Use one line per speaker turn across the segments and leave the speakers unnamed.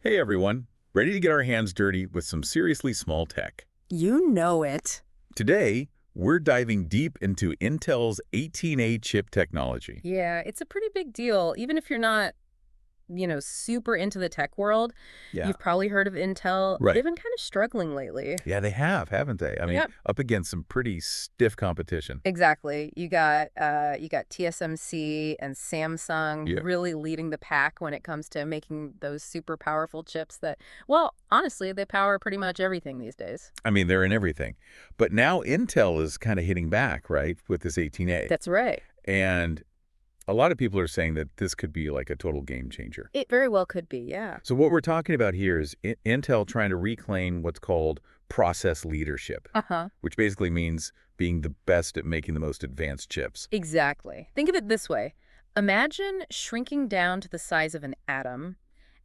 Hey everyone, ready to get our hands dirty with some seriously small tech.
You know it.
Today, we're diving deep into Intel's 18A chip technology.
Yeah, it's a pretty big deal. Even if you're not, super into the tech world,
Yeah,
you've probably heard of Intel.
right.
They've been kind of struggling lately.
Yeah, they have, haven't they? I mean,
Yep.
up against some pretty stiff competition.
Exactly. You got TSMC and Samsung
Yeah,
really leading the pack when it comes to making those super powerful chips that, well, honestly, they power pretty much everything these days.
I mean, they're in everything. But now Intel is kind of hitting back, right, with this 18A.
That's right.
And a lot of people are saying that this could be like a total game changer.
It very well could be, yeah.
So what we're talking about here is Intel trying to reclaim what's called process leadership,
Uh-huh.
which basically means being the best at making the most advanced chips.
Exactly. Think of it this way. Imagine shrinking down to the size of an atom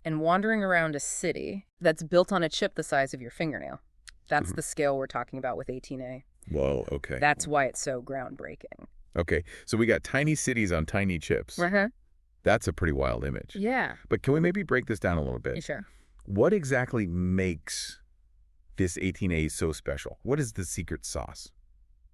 and wandering around a city that's built on a chip the size of your fingernail. That's
Mhm.
the scale we're talking about with 18A.
Whoa, okay.
That's why it's so groundbreaking.
Okay, so we got tiny cities on tiny chips.
Uh-huh.
That's a pretty wild image.
Yeah.
But can we maybe break this down a little bit?
Sure.
What exactly makes this 18A so special? What is the secret sauce?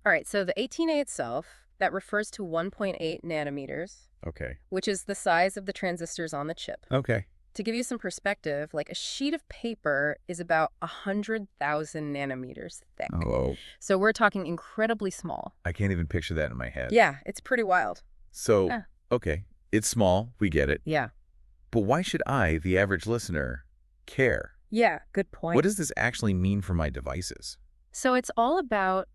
All right, so the 18A itself, that refers to 1.8 nanometers,
Okay.
which is the size of the transistors on the chip.
Okay.
To give you some perspective, like a sheet of paper is about 100,000 nanometers thick.
Oh,
So we're talking incredibly small.
I can't even picture that in my head.
Yeah, it's pretty wild.
So,
Yeah.
okay, it's small, we get it.
Yeah.
But why should I, the average listener, care?
Yeah, good point.
What does this actually mean for my devices?
So it's all about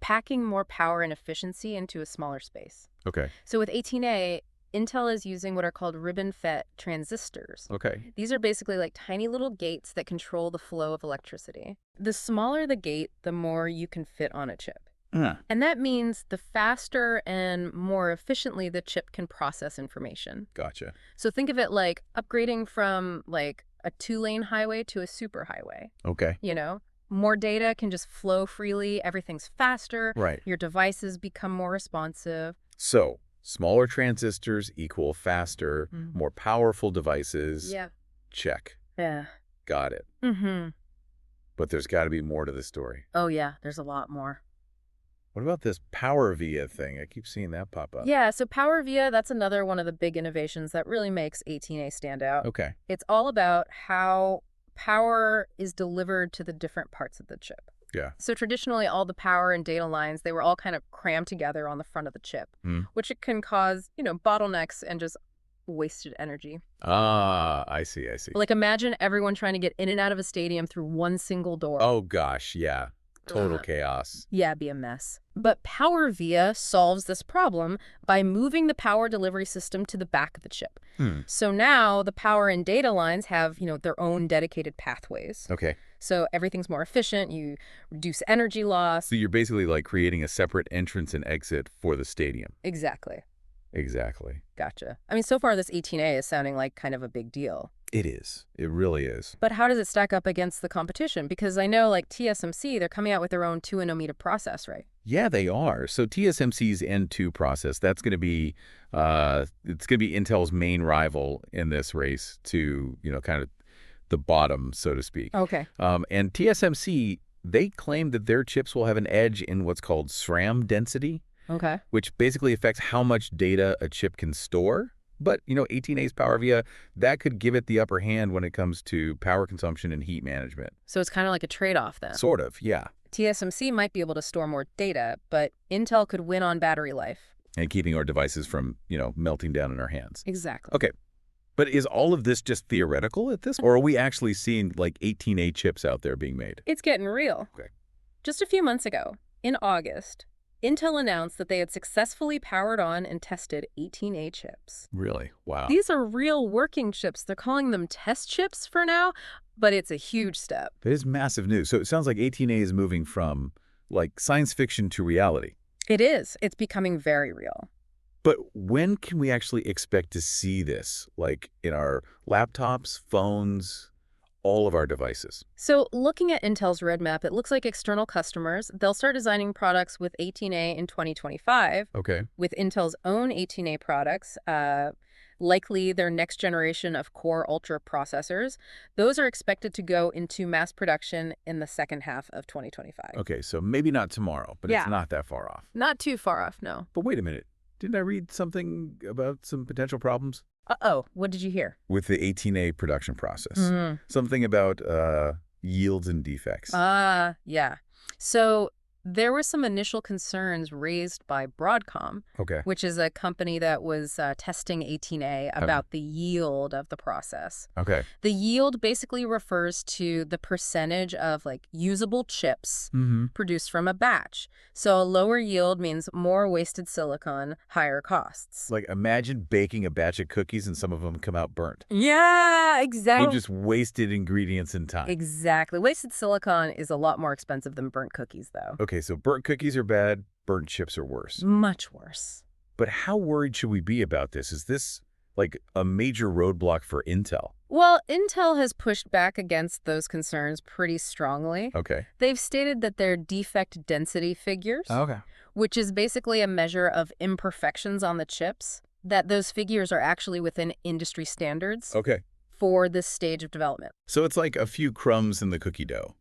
packing more power and efficiency into a smaller space.
Okay.
So with 18A, Intel is using what are called ribbon FET transistors.
Okay.
These are basically like tiny little gates that control the flow of electricity. The smaller the gate, the more you can fit on a chip. And that means the faster and more efficiently the chip can process information.
Gotcha.
So think of it like upgrading from like a two-lane highway to a superhighway.
Okay.
More data can just flow freely, everything's faster,
Right.
your devices become more responsive.
So, smaller transistors equal faster,
Mm.
more powerful devices.
Yeah.
Check.
Yeah.
Got it.
Mm-hmm.
But there's got to be more to the story.
Oh, yeah, there's a lot more.
What about this Power VIA thing? I keep seeing that pop up.
Yeah, so PowerVia, that's another one of the big innovations that really makes 18A stand out.
Okay.
It's all about how power is delivered to the different parts of the chip.
Yeah.
So traditionally, all the power and data lines, they were all kind of crammed together on the front of the chip,
Hmm.
which it can cause, bottlenecks and just wasted energy.
Ah, I see. I see.
Like imagine everyone trying to get in and out of a stadium through one single door.
Oh, gosh. Yeah. Total
Ugh.
chaos.
Yeah, it'd be a mess. But PowerVia solves this problem by moving the power delivery system to the back of the chip.
Hmm.
So now the power and data lines have, their own dedicated pathways.
Okay.
So everything's more efficient, you reduce energy loss.
So you're basically like creating a separate entrance and exit for the stadium.
Exactly.
Exactly.
Gotcha. I mean, so far this 18A is sounding like kind of a big deal.
It is. It really is.
But how does it stack up against the competition? Because I know like TSMC, they're coming out with their own 2-nanometer process, right?
Yeah, they are. So TSMC's N2 process, that's going to be, it's going to be Intel's main rival in this race to, kind of the bottom, so to speak.
Okay.
And TSMC, they claim that their chips will have an edge in what's called SRAM density,
Okay.
which basically affects how much data a chip can store. But, 18A's PowerVia, that could give it the upper hand when it comes to power consumption and heat management.
So it's kind of like a trade-off then.
Sort of, yeah.
TSMC might be able to store more data, but Intel could win on battery life.
And keeping our devices from, melting down in our hands.
Exactly.
Okay. But is all of this just theoretical at this? Or are we actually seeing like 18A chips out there being made?
It's getting real.
Okay.
Just a few months ago, in August, Intel announced that they had successfully powered on and tested 18A chips.
Really? Wow.
These are real working chips. They're calling them test chips for now, but it's a huge step.
That is massive news. So it sounds like 18A is moving from like science fiction to reality.
It is. It's becoming very real.
But when can we actually expect to see this? Like in our laptops, phones, all of our devices?
So looking at Intel's roadmap, it looks like external customers, they'll start designing products with 18A in 2025.
Okay.
With Intel's own 18A products, likely their next generation of Core Ultra processors. Those are expected to go into mass production in the second half of 2025.
Okay, so maybe not tomorrow, but
Yeah.
it's not that far off.
Not too far off, no.
But wait a minute. Didn't I read something about some potential problems
Uh-oh, what did you hear?
with the 18A production process?
Mm.
Something about yields and defects.
Yeah. So there were some initial concerns raised by Broadcom,
Okay.
which is a company that was testing 18A about the yield of the process.
Okay.
The yield basically refers to the percentage of usable chips produced from a batch. So a lower yield means more wasted silicon, higher costs.
Like, imagine baking a batch of cookies and some of them come out burnt.
Yeah,
You
exactly.
just wasted ingredients and time.
Exactly. Wasted silicon is a lot more expensive than burnt cookies, though.
Okay, so burnt cookies are bad, burnt chips are worse.
Much worse.
But how worried should we be about this? Is this like a major roadblock for Intel?
Well, Intel has pushed back against those concerns pretty strongly.
Okay.
They've stated that their defect density figures,
Okay.
which is basically a measure of imperfections on the chips, that those figures are actually within industry standards
Okay.
for this stage of development.
So it's like a few crumbs in the cookie dough.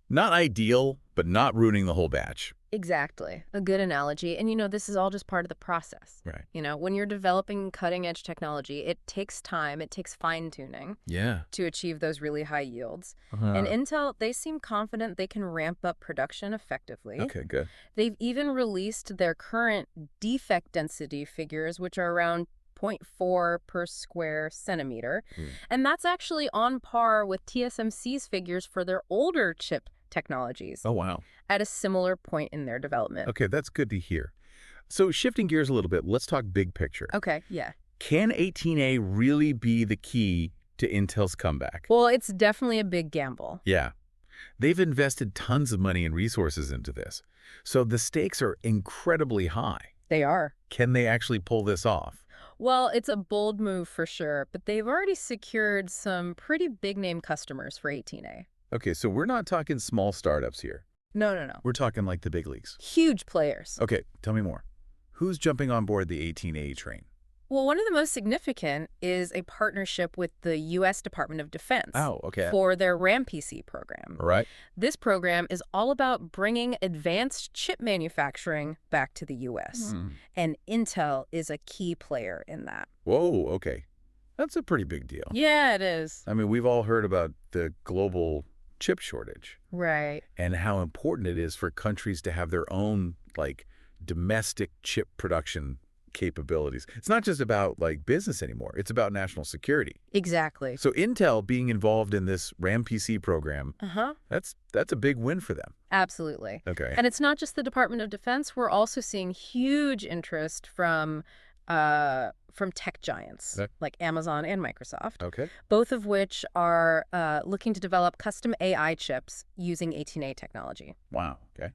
Not ideal, but not ruining the whole batch.
Exactly. A good analogy. And, this is all just part of the process.
Right.
When you're developing cutting-edge technology, it takes time, it takes fine-tuning
Yeah.
to achieve those really high yields. And Intel, they seem confident they can ramp up production effectively.
Okay, good.
They've even released their current defect density figures, which are around 0.4 per square centimeter. And that's actually on par with TSMC's figures for their older chip technologies
Oh, wow.
at a similar point in their development.
Okay, that's good to hear. So shifting gears a little bit, let's talk big picture.
Okay, yeah.
Can 18A really be the key to Intel's comeback?
Well, it's definitely a big gamble.
Yeah. They've invested tons of money and resources into this. So the stakes are incredibly high.
They are.
Can they actually pull this off?
Well, it's a bold move for sure, but they've already secured some pretty big-name customers for 18A.
Okay, so we're not talking small startups here.
No.
We're talking like the big leagues.
Huge players.
Okay, tell me more. Who's jumping on board the 18A train?
Well, one of the most significant is a partnership with the U.S. Department of Defense
Oh, okay.
for their RAM-PC program.
All right.
This program is all about bringing advanced chip manufacturing back to the U.S., and Intel is a key player in that.
Whoa, okay. That's a pretty big deal.
Yeah, it is.
I mean, we've all heard about the global chip shortage
Right.
and how important it is for countries to have their own, domestic chip production capabilities. It's not just about, business anymore. It's about national security.
Exactly.
So Intel being involved in this RAM-PC program,
Uh-huh.
that's a big win for them.
Absolutely.
Okay.
And it's not just the Department of Defense. We're also seeing huge interest from tech giants
Okay.
like Amazon and Microsoft,
Okay.
both of which are looking to develop custom AI chips using 18A technology.
Wow. Okay.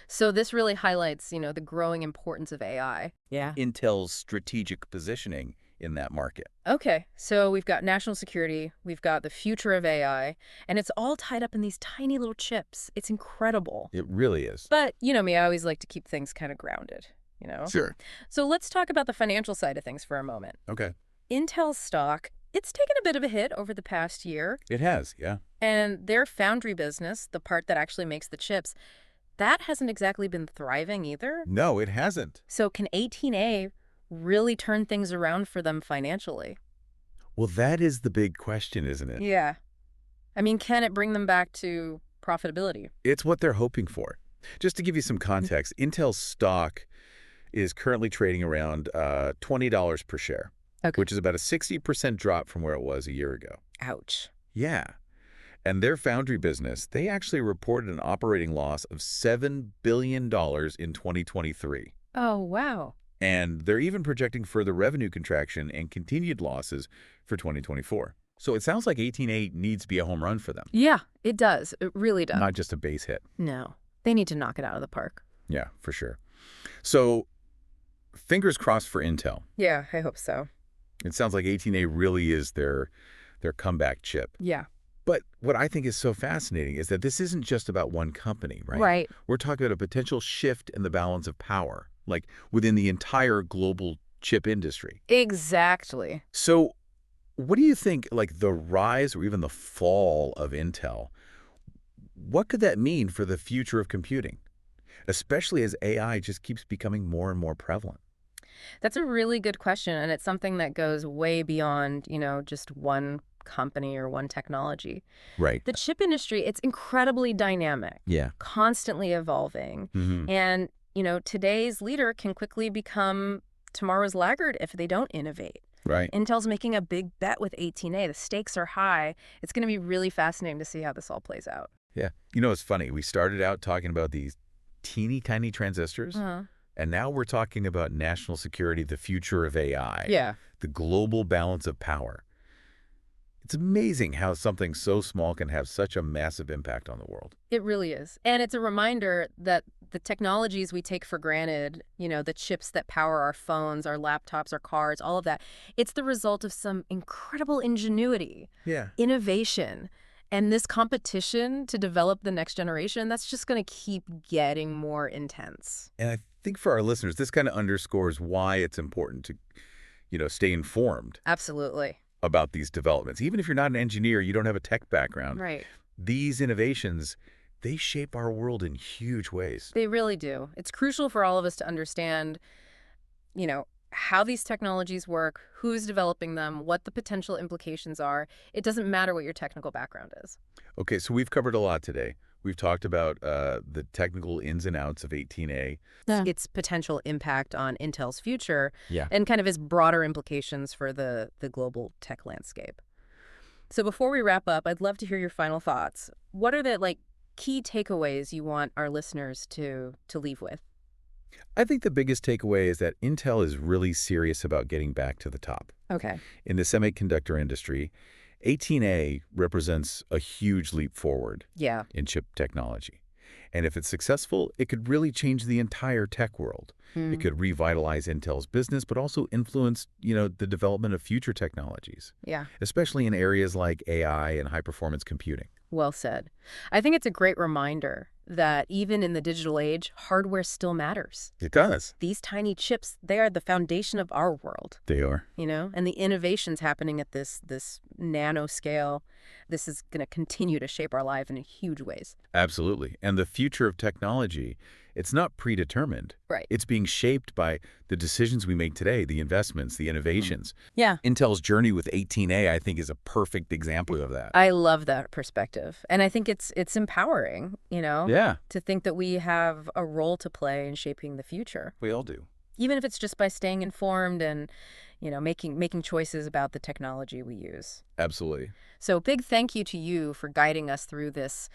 So this really highlights, the growing importance of AI. Yeah.
Intel's strategic positioning in that market.
Okay, so we've got national security, we've got the future of AI, and it's all tied up in these tiny little chips. It's incredible.
It really is.
But you know me, I always like to keep things kind of grounded,
Sure.
So let's talk about the financial side of things for a moment.
Okay.
Intel's stock, it's taken a bit of a hit over the past year,
It has, yeah.
and their foundry business, the part that actually makes the chips, that hasn't exactly been thriving either.
No, it hasn't.
So can 18A really turn things around for them financially?
Well, that is the big question, isn't it?
Yeah. I mean, can it bring them back to profitability?
It's what they're hoping for. Just to give you some context, Intel's stock is currently trading around $20 per share,
Okay.
which is about a 60% drop from where it was a year ago.
Ouch.
Yeah. And their foundry business, they actually reported an operating loss of $7 billion in 2023.
Oh, wow.
And they're even projecting further revenue contraction and continued losses for 2024. So it sounds like 18A needs to be a home run for them,
Yeah, it does. It really does.
not just a base hit.
No. They need to knock it out of the park.
Yeah, for sure. So fingers crossed for Intel.
Yeah, I hope so.
It sounds like 18A really is their comeback chip.
Yeah.
But what I think is so fascinating is that this isn't just about one company, right?
Right.
We're talking about a potential shift in the balance of power, like within the entire global chip industry.
Exactly.
So what do you think, like the rise or even the fall of Intel, what could that mean for the future of computing, especially as AI just keeps becoming more and more prevalent?
That's a really good question, and it's something that goes way beyond, just one company or one technology.
Right.
The chip industry, it's incredibly dynamic,
Yeah.
constantly evolving.
Hmm.
And, today's leader can quickly become tomorrow's laggard if they don't innovate.
Right.
Intel's making a big bet with 18A. The stakes are high. It's going to be really fascinating to see how this all plays out.
Yeah. It's funny. We started out talking about these teeny tiny transistors, and now we're talking about national security, the future of AI,
Yeah.
the global balance of power. It's amazing how something so small can have such a massive impact on the world.
It really is. And it's a reminder that the technologies we take for granted, the chips that power our phones, our laptops, our cars, all of that, it's the result of some incredible ingenuity,
Yeah.
innovation, and this competition to develop the next generation, that's just going to keep getting more intense.
And I think for our listeners, this kind of underscores why it's important to, stay informed
Absolutely.
about these developments. Even if you're not an engineer, you don't have a tech background.
Right.
These innovations, they shape our world in huge ways.
They really do. It's crucial for all of us to understand, how these technologies work, who's developing them, what the potential implications are. It doesn't matter what your technical background is.
Okay, so we've covered a lot today. We've talked about the technical ins and outs of 18A.
Yeah. Its potential impact on Intel's future,
Yeah.
and kind of its broader implications for the global tech landscape. So before we wrap up, I'd love to hear your final thoughts. What are the key takeaways you want our listeners to leave with?
I think the biggest takeaway is that Intel is really serious about getting back to the top.
Okay.
In the semiconductor industry, 18A represents a huge leap forward
Yeah.
in chip technology. And if it's successful, it could really change the entire tech world. It could revitalize Intel's business, but also influence, the development of future technologies,
Yeah.
especially in areas like AI and high-performance computing.
Well said. I think it's a great reminder that even in the digital age, hardware still matters.
It does.
These tiny chips, they are the foundation of our world,
They are.
and the innovations happening at this nano scale, this is going to continue to shape our life in huge ways.
Absolutely. And the future of technology, it's not predetermined.
Right.
It's being shaped by the decisions we make today, the investments, the innovations.
Yeah.
Intel's journey with 18A, I think, is a perfect example of that.
I love that perspective. And I think it's empowering,
Yeah,
to think that we have a role to play in shaping the future,
we all do.
even if it's just by staying informed and, making choices about the technology we use.
Absolutely.
So big thank you to you for guiding us through this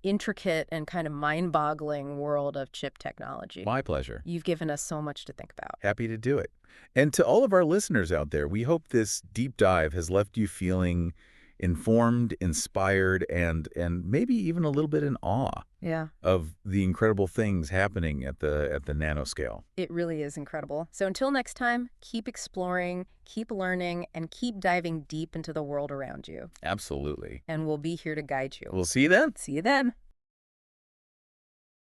intricate and kind of mind-boggling world of chip technology.
My pleasure.
You've given us so much to think about.
Happy to do it. And to all of our listeners out there, we hope this deep dive has left you feeling informed, inspired, and maybe even a little bit in awe
Yeah,
of the incredible things happening at the nanoscale.
it really is incredible. So until next time, keep exploring, keep learning, and keep diving deep into the world around you.
Absolutely.
And we'll be here to guide you.
We'll see you then.
See you then.